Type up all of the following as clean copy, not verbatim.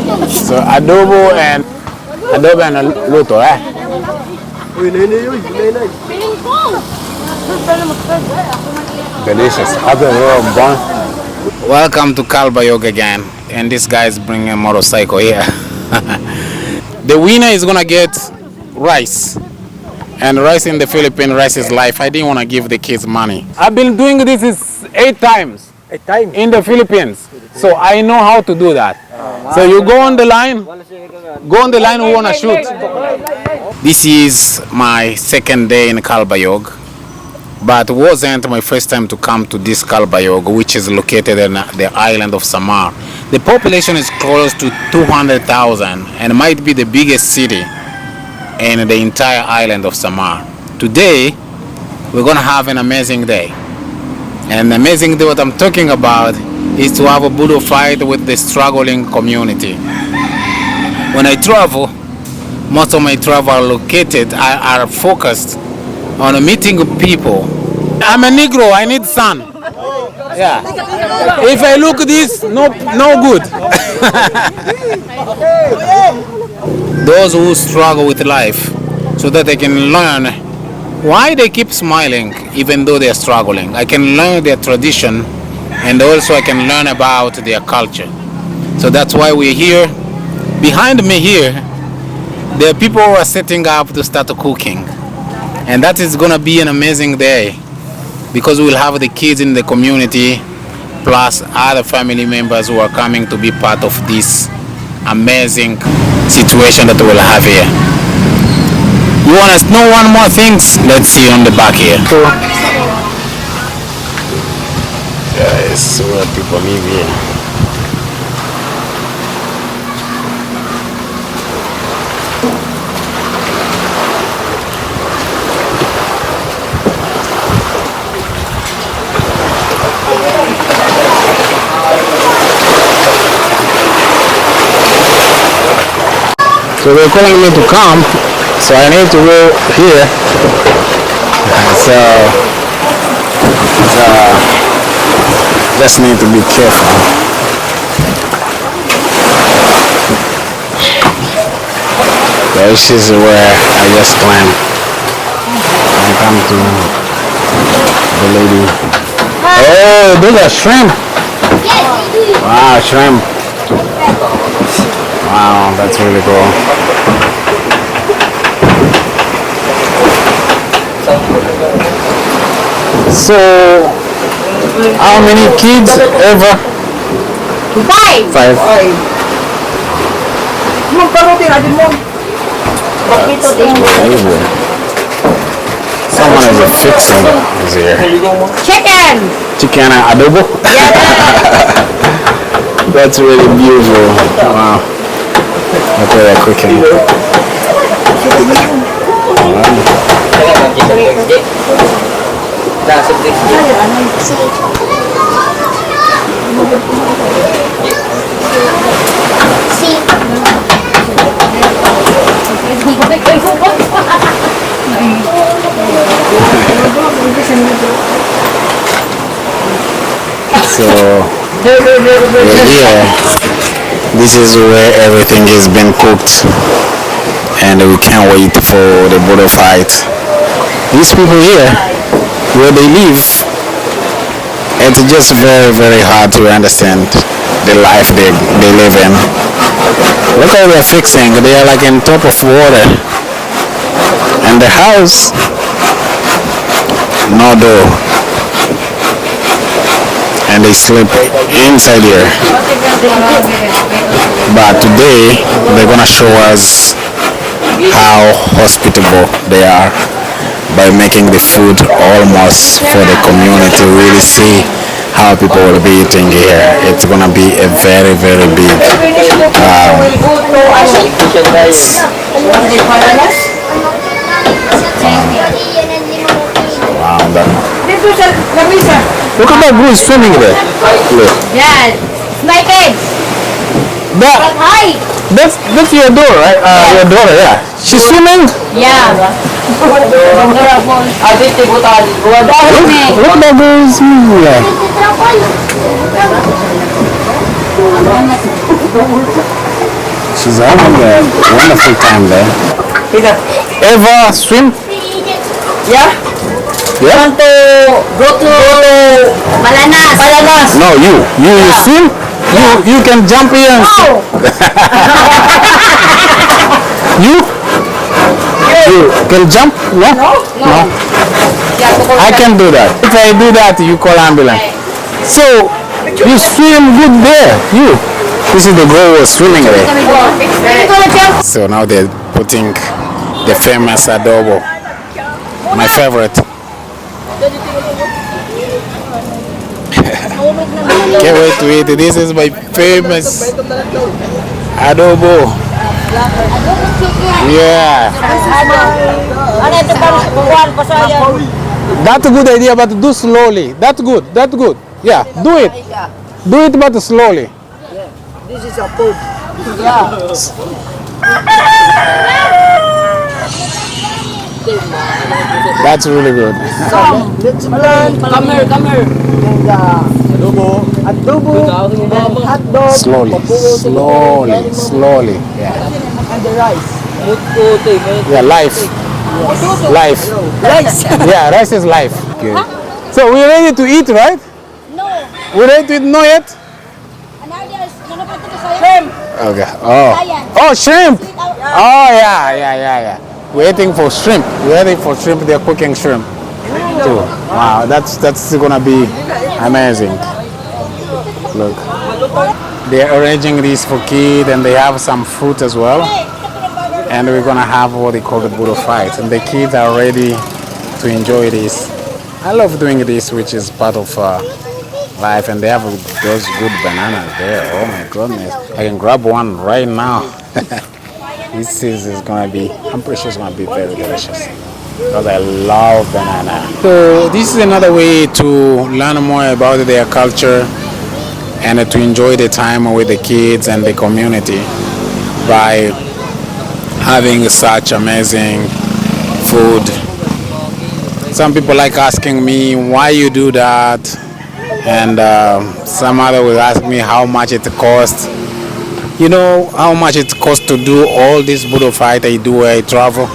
So adobo and luto, eh? Delicious. Welcome to Calbayog again, and this guy is bringing a motorcycle here. The winner is gonna get rice, and rice in the Philippines, rice is life. I didn't want to give the kids money. I've been doing this is 8 times. 8 times in the Philippines, so I know how to do that. So you go on the line who wanna shoot. This is my second day in Calbayog, but wasn't my first time to come to this Calbayog, which is located in the island of Samar. The population is close to 200,000 and might be the biggest city in the entire island of Samar. Today we're gonna have an amazing day. And amazing day, what I'm talking about is to have a Budo fight with the struggling community. When I travel, most of my travel are focused on meeting people. I'm a Negro, I need sun. Yeah. If I look this, no good. Those who struggle with life so that they can learn why they keep smiling even though they are struggling. I can learn their tradition, and also I can learn about their culture. So that's why we're here. Behind me here, there are people who are setting up to start cooking, and that is gonna be an amazing day because we'll have the kids in the community plus other family members who are coming to be part of this amazing situation that we'll have here. You want to know one more thing? Let's see on the back here. Yeah, it's where people live here. So they're calling me to come. So I need to go here. So just need to be careful. This is where I just climbed. I come to the lady. Oh, those are shrimp. Wow, shrimp. Wow, that's really cool. So, how many kids ever? 5. 5. Someone is fixing is here. Chicken adobo? Yeah. That's really beautiful. Wow. Look at that cooking. So we're here. This is where everything has been cooked, and we can't wait for the border fight. These people here, where they live, it's just very, very hard to understand the life they live in. Look how they're fixing. They are like on top of water, and the house, no door, and they sleep inside here. But today they're gonna show us how hospitable they are by making the food almost for the community. Really see how people will be eating here. It's gonna be a very, very big Look at that blue swimming there. Look. Yeah, it's my kid. Hi. That's your daughter, right? Your daughter, yeah. She's swimming? Yeah. Look at that girl swimming there. She's having a wonderful time there. Ever swim? Yeah? Yeah? Want to go to Malanas. Malanas? No, you swim? You can jump here and Oh. you can jump? No? No. I can do that. If I do that, you call ambulance. So you swim good there. You. This is the girl who was swimming there. So now they're putting the famous adobo. My favorite. Can't wait to eat it. This is my famous adobo. Yeah. That's a good idea, but do slowly. That's good. That's good. Yeah, do it. Do it, but slowly. This is a food. That's really good. Let's blend. Come here. And adobo, and hot dog. Slowly. Yeah. And the rice. Yeah, life. Yeah, rice is life. Okay. So we're ready to eat, right? No. We're ready to eat, no yet? Shrimp. Okay. Oh, shrimp. Oh, yeah. Waiting for shrimp. They're cooking shrimp too. Wow, that's gonna be amazing. Look, they're arranging these for kids, and they have some fruit as well. And we're gonna have what they call the Budo fight, and the kids are ready to enjoy this. I love doing this, which is part of life, and they have those good bananas there. Oh my goodness, I can grab one right now. This is gonna be, I'm pretty sure it's gonna be very delicious because I love banana. So this is another way to learn more about their culture and to enjoy the time with the kids and the community by having such amazing food. Some people like asking me why you do that, and some other will ask me how much it costs. You know how much it costs to do all this Budo fight I do where I travel?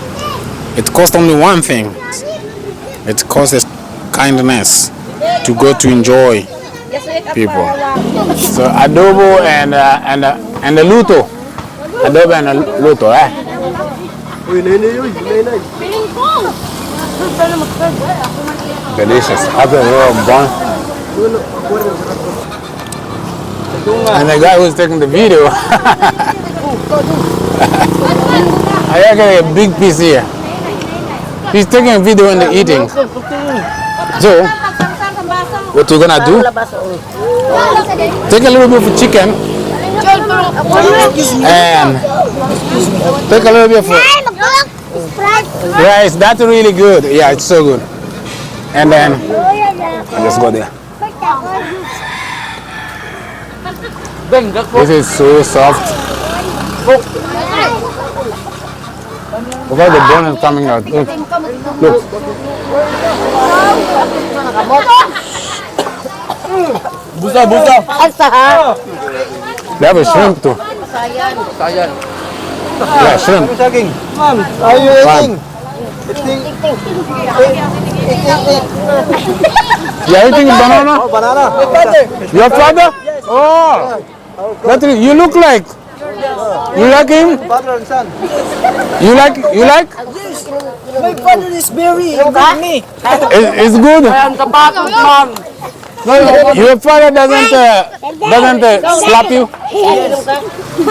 It costs only one thing. It costs kindness to go to enjoy people. So adobo and the luto. Adobo and the luto, eh? Delicious. After a bun. And the guy who's taking the video, I got a big piece here. He's taking a video and eating. So, what we're gonna do? Take a little bit of chicken and take a little bit of rice. That's really good. Yeah, it's so good. And then let's go there. This is so soft. Look how the bone is coming out. Look. Busa. They have a shrimp too. Yeah, shrimp. Mom, are you eating? You're eating banana? Oh, banana. My father. Your father? Oh, you look like. You like him? Father and son. You like? Yes. My father is very good me. It's good. Your father doesn't slap you.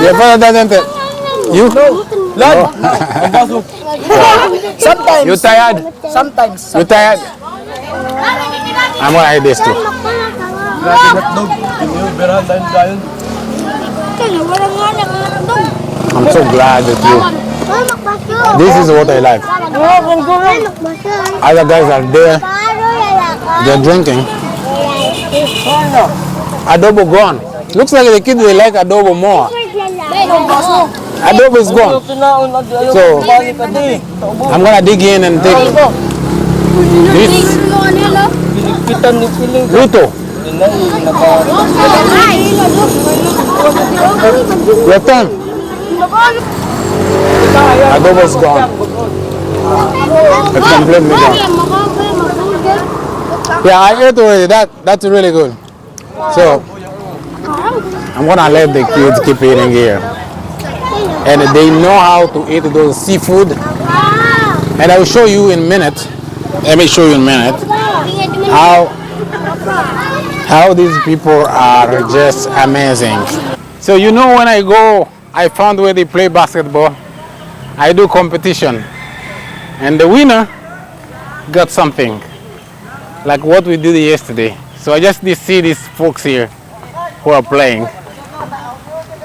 Your father doesn't. You? Lord. Sometimes. You tired? Sometimes. You tired? I'm gonna eat this too. I'm so glad that you. This is what I like. Other guys are there. They're drinking. Adobo gone. Looks like the kids they like adobo more. Adobo is gone. So I'm gonna dig in and take this luto. Your turn. Adobo's gone. It's completely gone. Yeah, I ate already. That's really good. So I'm gonna let the kids keep eating here, and they know how to eat those seafood. And I will show you in a minute. Let me show you in a minute how these people are just amazing. So you know, when I go, I found where they play basketball. I do competition, and the winner got something like what we did yesterday. So I just see these folks here who are playing,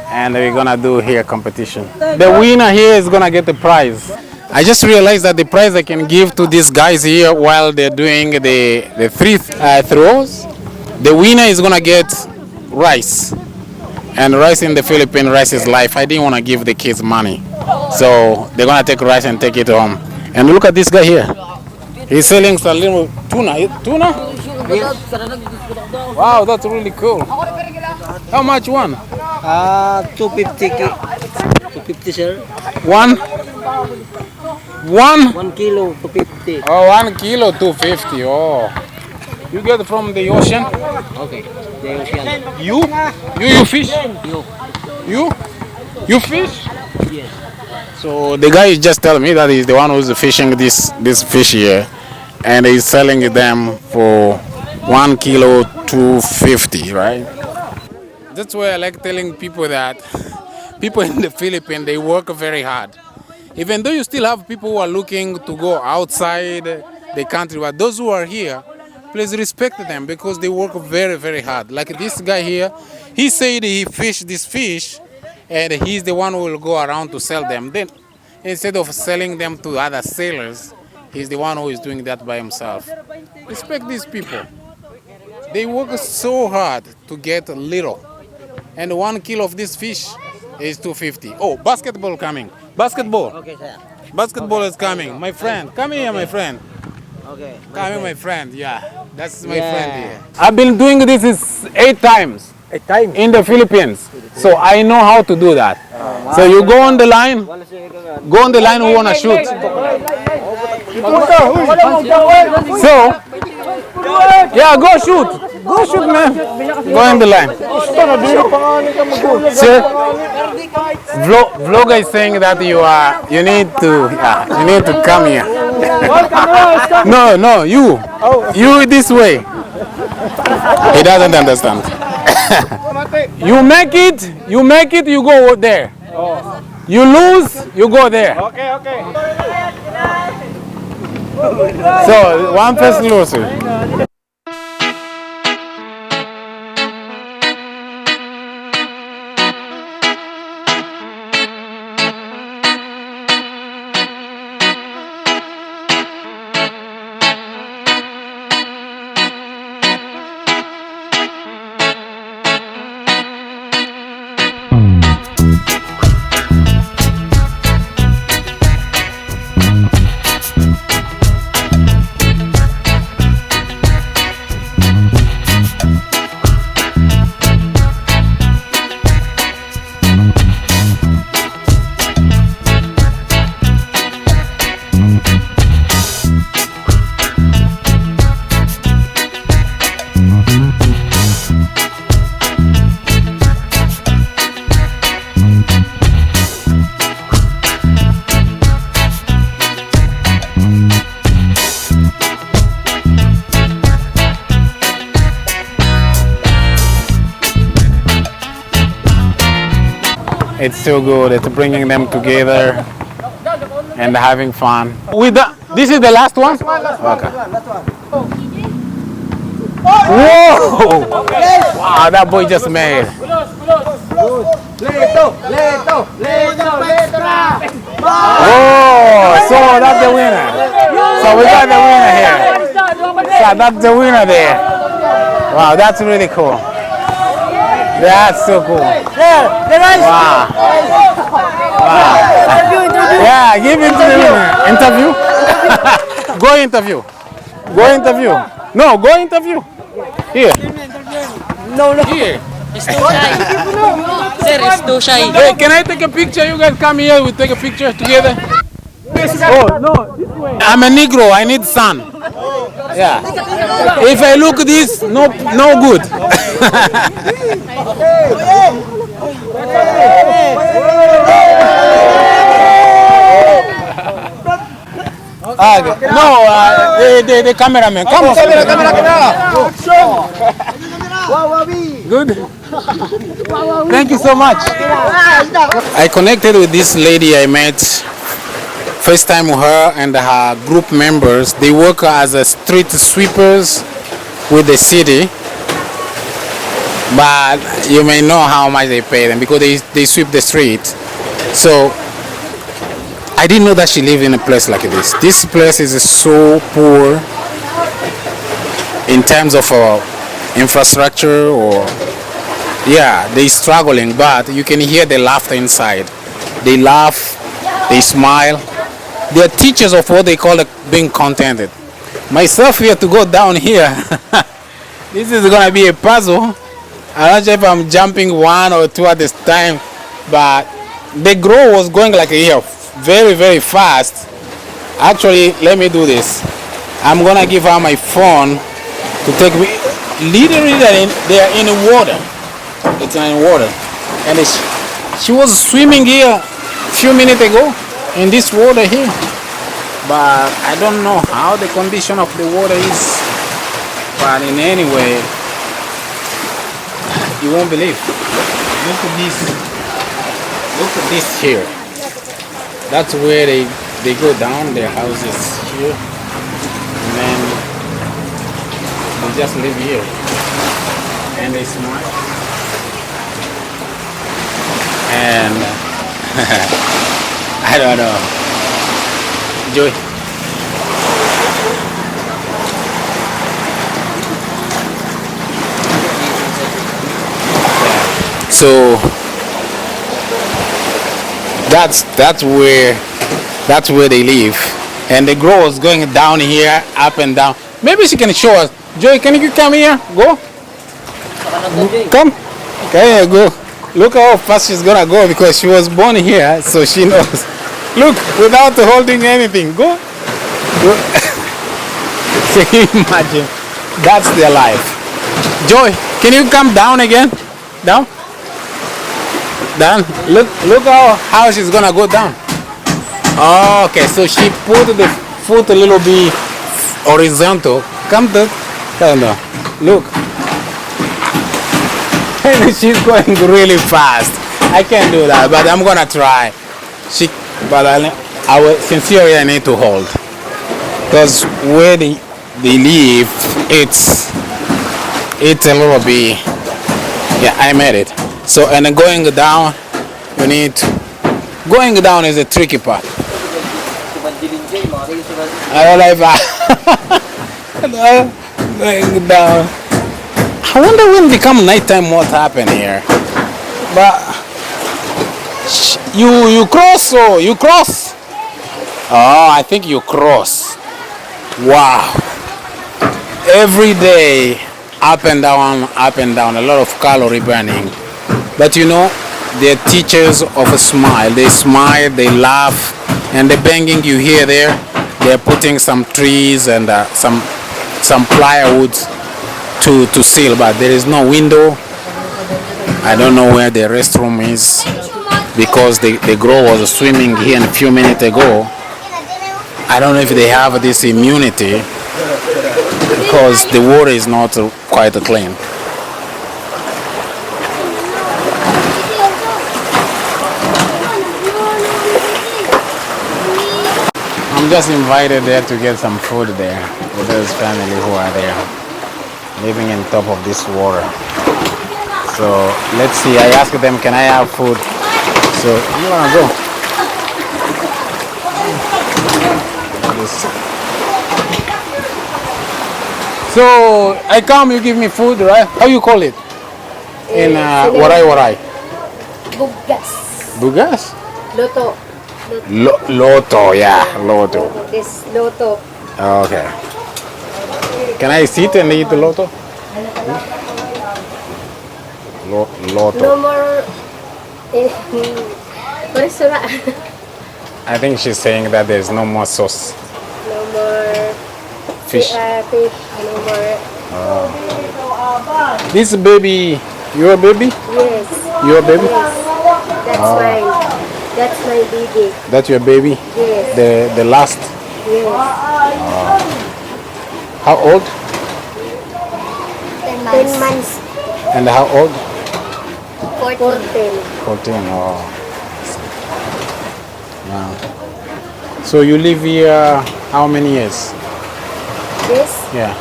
and we're gonna do here competition. The winner here is gonna get the prize. I just realized that the prize I can give to these guys here while they're doing the three throws, the winner is gonna get rice. And rice in the Philippines, rice is life. I didn't want to give the kids money. So they're gonna take rice and take it home. And look at this guy here. He's selling some little tuna. Tuna? Wow, that's really cool. How much one? 250. 250, sir. One? 1 kilo, 250. Oh, 1 kilo, 250. Oh. You get it from the ocean? Okay. The ocean. You fish? You fish? Yes. So the guy is just telling me that he's the one who's fishing this fish here, and he's selling them for 1 kilo 250, right? That's why I like telling people that people in the Philippines, they work very hard. Even though you still have people who are looking to go outside the country, but those who are here, please respect them because they work very, very hard. Like this guy here, he said he fished this fish and he's the one who will go around to sell them. Then instead of selling them to other sailors, he's the one who is doing that by himself. Respect these people. They work so hard to get little. And 1 kilo of this fish is 250. Oh, basketball coming. Basketball. Okay, sir. Basketball is coming. My friend. Come here, my friend. Okay. Come here, my friend. Yeah, that's my friend here. I've been doing this 8 times. 8 times. In the Philippines. So I know how to do that. So you go on the line. Go on the line who want to shoot. So, yeah, go shoot. Go shoot, man. Go on the line. Sir, vlogger is saying that you need to come here. No, you this way. He doesn't understand. You make it, you go there. You lose, you go there. Okay. So one person loses. It's so good. It's bringing them together and having fun. This is the last one? Okay. Whoa! Wow, that boy just made. Oh, so that's the winner. So we got the winner here. So that's the winner there. Wow, that's really cool. That's so cool. Wow. Yeah, give it to the winner. Interview? Go interview. Go interview. No, go interview. Here. No. Here. It's too shy. Sir, it's too shy. Hey, can I take a picture? You guys come here. We take a picture together. Oh no, this way. I'm a Negro. I need sun. Yeah. If I look this, no good. Okay. No, the cameraman. Come on. Good. Thank you so much. I connected with this lady I met. First time with her and her group members. They work as a street sweepers with the city. But you may know how much they pay them because they sweep the street. So I didn't know that she lived in a place like this. This place is so poor in terms of infrastructure or yeah, they're struggling, but you can hear the laughter inside. They laugh, they smile. They are teachers of what they call being contented. Myself here to go down here, this is gonna be a puzzle. I'm not sure if I'm jumping one or two at this time, but the growth was going like here very, very fast. Actually, let me do this. I'm gonna give her my phone to take me. Literally, they are in the water. It's in water, and she was swimming here a few minutes ago in this water here. But I don't know how the condition of the water is. But in any way, you won't believe. Look at this. Look at this here. That's where they go down. Their houses here, and then they just live here, and they smile. And I don't know. Joy. So that's where they live, and the growth is going down here, up and down. Maybe she can show us. Joy, can you come here? Go. Come. Okay, go. Look how fast she's gonna go because she was born here, so she knows. Look, without holding anything. Go. Go. Can you imagine? That's their life. Joy, can you come down again? Down. Down. Look how she's gonna go down. Oh, okay, so she put the foot a little bit horizontal. Come down. Look. And she's going really fast. I can't do that, but I'm gonna try. But I will sincerely I need to hold, because where they live, it's a little bit. Yeah, I made it. So and then going down, going down is a tricky part. I don't like that. Going down. I wonder when it become nighttime what happened here. But you cross, or you cross? Oh, I think you cross. Wow. Every day, up and down, a lot of calorie burning. But you know, they're teachers of a smile. They smile, they laugh, and the banging you hear there, they're putting some trees and some plywood to seal, but there is no window. I don't know where the restroom is because the girl was swimming here a few minutes ago. I don't know if they have this immunity because the water is not quite clean. I'm just invited there to get some food there with those family who are there living on top of this water. So let's see, I asked them, can I have food? So I'm gonna go. So I come, you give me food, right? How you call it? In Waray? Bugas. Bugas? Loto. Loto, yeah, loto. This loto. Okay. Can I sit and eat the loto? Loto. No more. Restaurant. I think she's saying that there's no more sauce. No more. Fish. Fish. No more. This baby, your baby? Yes. Your baby? Yes. That's mine. That's my baby. That's your baby? Yes. The last. Yes. How old? 10 months. And how old? 14. 14. Oh. Wow. So you live here how many years? This Yeah.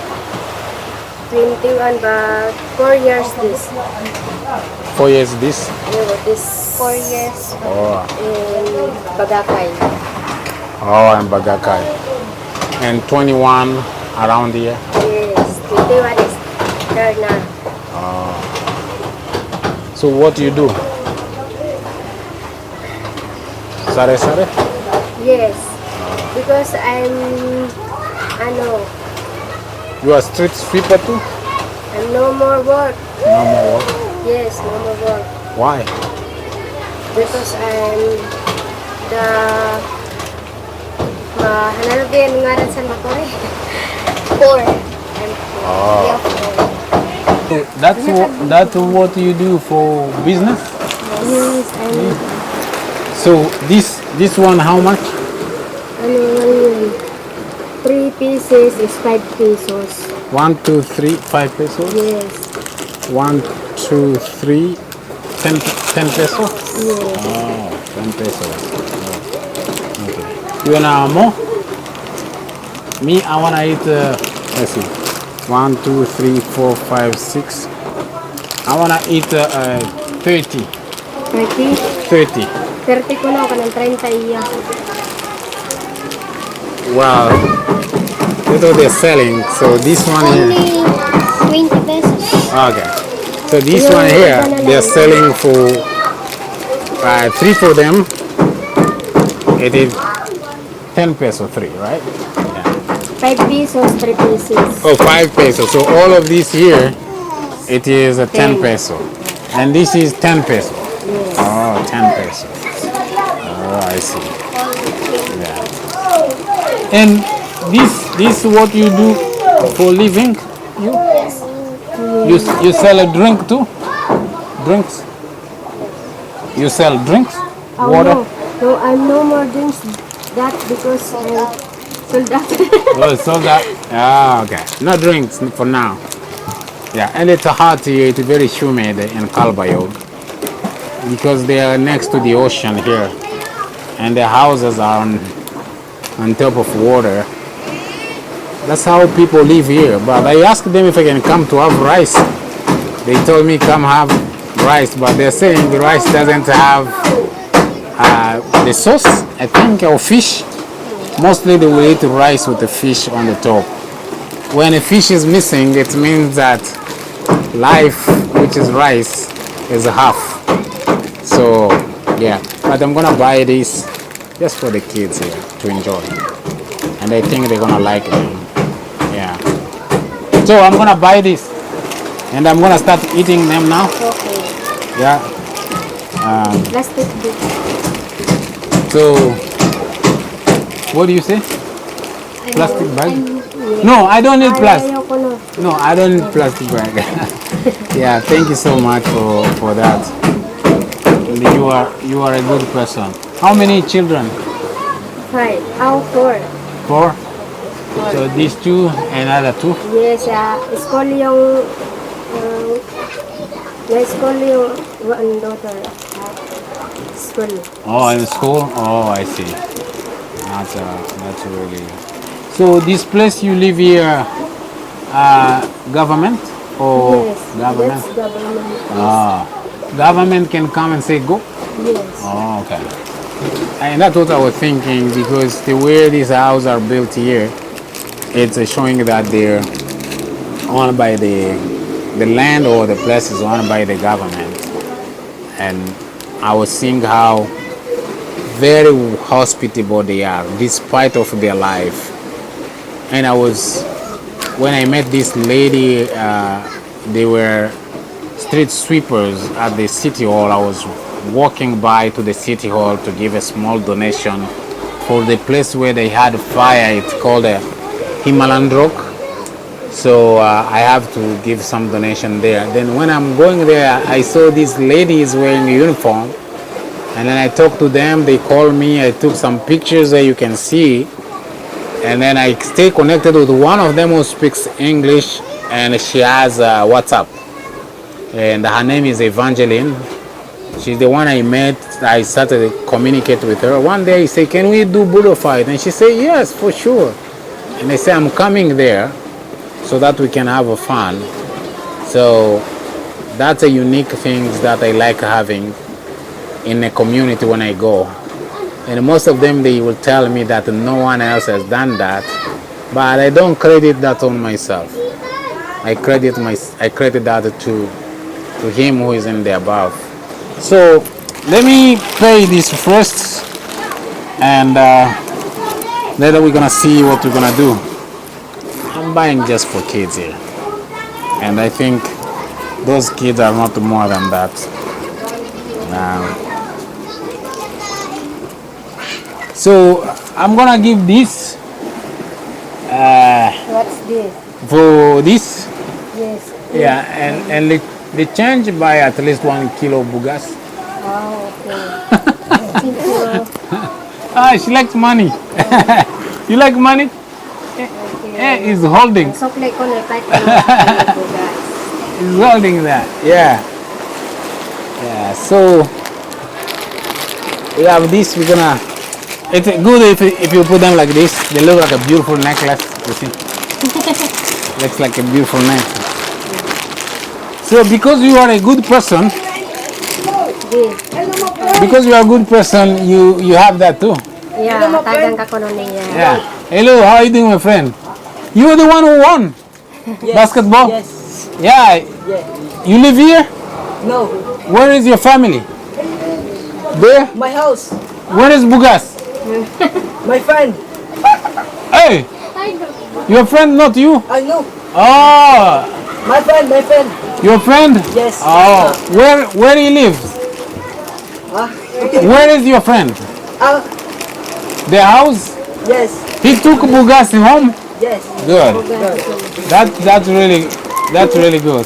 21, but 4 years this. 4 years this? This 4 years Oh. in Bagakay. Oh, and Bagakay. And 21 around here? Yes, 21 is there now. So what do you do? Sare? Yes, because I'm You are street sweeper too? no more work. No more work. Yes, no more work. Why? Because I'm the hanalbian ngaran sa Makore. Poor. I'm poor. Yeah, poor. So that's what you do for business? Yes, I'm So this one how much? 3 pieces is 5 pesos. 1, 2, 3, 5 pesos? Yes. 1, 2, 3, 10 pesos? Yes. Oh, 10 pesos. Oh. Okay. You wanna more? Me, I wanna eat, let's see. 1, 2, 3, 4, 5, 6. I wanna eat 30. 30? 30. 30 ko na, kanang 30 iya. Wow. That's what they're selling. So this one here. 20 pesos. Okay. So this one here, they're selling for 3 for them. It is 10 peso 3, right? Yeah. 5 pesos, 3 pieces. Oh, 5 pesos. So all of this here, it is a 10 10. peso. And this is 10 peso. Yes. Oh, 10 peso. Oh, I see. Yeah. And this what you do for living? You sell a drink too? Drinks? You sell drinks? Oh, Water? no, I'm no more drinks that because I sold out. Oh, so that. Ah, okay. No drinks for now. Yeah, and it's hot here. It's very humid in Calbayog because they are next to the ocean here, and the houses are on top of water. That's how people live here. But I asked them if I can come to have rice. They told me come have rice, but they're saying the rice doesn't have the sauce, I think, or fish. Mostly they will eat rice with the fish on the top. When a fish is missing, it means that life, which is rice, is half. So, yeah. But I'm gonna buy this just for the kids here to enjoy. And I think they're gonna like it. Yeah. So I'm gonna buy this. And I'm gonna start eating them now. Okay. Yeah. Plastic bit. So, what do you say? Plastic bag? No, I don't need plastic. Ayaw ko na. No, I don't need plastic bag. Yeah, thank you so much for that. And you are a good person. How many children? 5. Oh, 4. 4? So these 2 and other 2? Yes, school yung na-school yung one daughter. School. Oh, in school? Oh, I see. That's really. So this place you live here, government or Yes, government? that's government. Ah, government can come and say go. Yes. Oh, okay. And that's what I was thinking because the way these houses are built here, it's showing that they're owned by the land or the place is owned by the government. And I was seeing how very hospitable they are despite of their life. And when I met this lady, they were street sweepers at the city hall. I was walking by to the city hall to give a small donation for the place where they had a fire. It's called a Himalayan Rock. So I have to give some donation there. Then when I'm going there, I saw these ladies wearing a uniform, and then I talked to them. They called me. I took some pictures that you can see, and then I stay connected with one of them who speaks English, and she has WhatsApp, and her name is Evangeline. She's the one I met. I started to communicate with her. One day I say, can we do Buddha fight? And she said, yes, for sure. And I say, I'm coming there so that we can have a fun. So that's a unique thing that I like having in a community when I go. And most of them, they will tell me that no one else has done that, but I don't credit that on myself. I credit that to him who is in the above. So let me pay this first, and later we're gonna see what we're gonna do. I'm buying just for kids here, and I think those kids are not more than that. So I'm gonna give this What's this? for this. Yes. Yeah, and the change by at least 1 kilo bugas. Oh, okay. Thank you. She likes money. You like money? Okay. He's holding. Sukle ko na kahit ano guys. He's holding that. Yeah. Yeah. So we have this. We're gonna. It's good if you put them like this. They look like a beautiful necklace. You see? Looks like a beautiful necklace. So because you are a good person, because you are a good person, you have that too. Yeah, tagang ka ko nun niya. Yeah. Hello, how are you doing, my friend? You were the one who won basketball. Yes. Yeah. Yeah. You live here? No. Where is your family? There. My house. Where is Bugas? My friend. Hey, your friend, not you. I know. Oh, My friend. My friend. your friend? Yes. Oh, where he lives? Huh? Where is your friend? The house? Yes. He took Bugas home. Yes. Good. That's really good.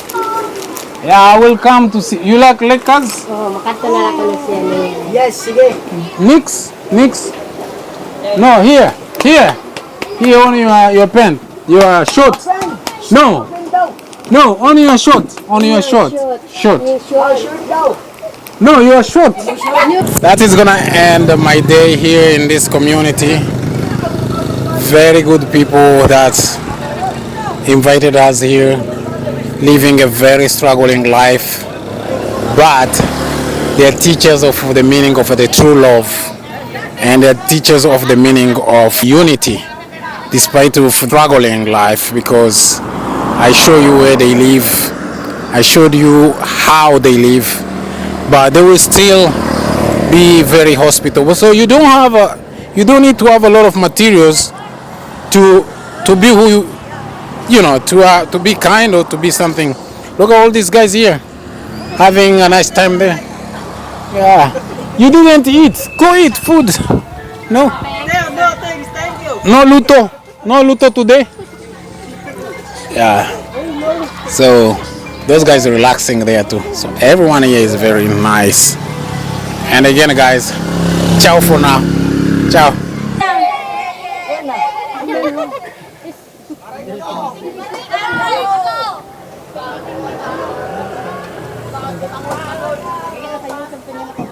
Yeah, I will come to see. You like Lakers? Oh, makadto na lang ko na siya niya. Yes. Sige. Knicks? No, here on your pen, your short. Friend. No, on your short, short. Shirt daw. No, you're short. That is gonna end my day here in this community. Very good people that invited us here, living a very struggling life, but they're teachers of the meaning of the true love, and they're teachers of the meaning of unity, despite of struggling life, because I show you where they live, I showed you how they live, but they will still be very hospitable. So you don't need to have a lot of materials to be who to be kind or to be something. Look at all these guys here having a nice time there. Yeah, you didn't eat. Go eat food. No. No, thanks. Thank you. No luto today. Yeah. So those guys are relaxing there too. So everyone here is very nice. And again, guys, ciao for now. Ciao. Go.